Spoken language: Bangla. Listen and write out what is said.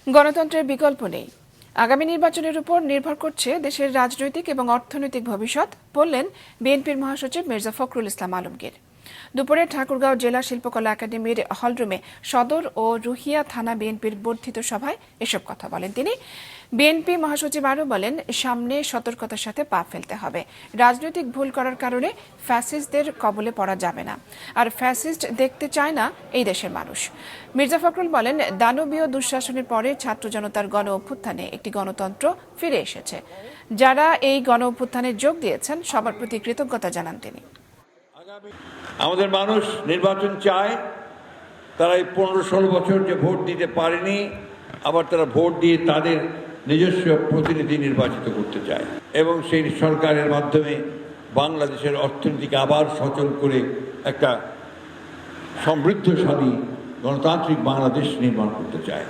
গণতন্ত্রের বিকল্প নেই। আগামী নির্বাচনের উপর নির্ভর করছে দেশের রাজনৈতিক এবং অর্থনৈতিক ভবিষ্যৎ, বললেন বিএনপির মহাসচিব মির্জা ফখরুল ইসলাম আলমগীর। দুপুরে ঠাকুরগাঁও জেলা শিল্পকলা একাডেমির হলরুমে সদর ও রুহিয়া থানা বিএনপির বর্ধিত সভায় এসব কথা বলেন তিনি। বিএনপি মহাসচিব আরও বলেন, সামনে সতর্কতার সাথে পা ফেলতে হবে। রাজনৈতিক ভুল করার কারণে ফ্যাসিস্টদের কবলে পড়া যাবে না, আর ফ্যাসিস্ট দেখতে চায় না এই দেশের মানুষ। মির্জা ফখরুল বলেন, দানবীয় দুঃশাসনের পরে ছাত্র জনতার গণ অভ্যুত্থানে একটি গণতন্ত্র ফিরে এসেছে। যারা এই গণ অভ্যুত্থানে যোগ দিয়েছেন সবার প্রতি কৃতজ্ঞতা জানান তিনি। আমাদের মানুষ নির্বাচন চায়। তারা এই 15-16 বছর যে ভোট দিতে পারেনি, আবার তারা ভোট দিয়ে তাদের নিজস্ব প্রতিনিধি নির্বাচিত করতে চায় এবং সেই সরকারের মাধ্যমে বাংলাদেশের অর্থনীতিকে আবার সচল করে একটা সমৃদ্ধশালী গণতান্ত্রিক বাংলাদেশ নির্মাণ করতে চায়।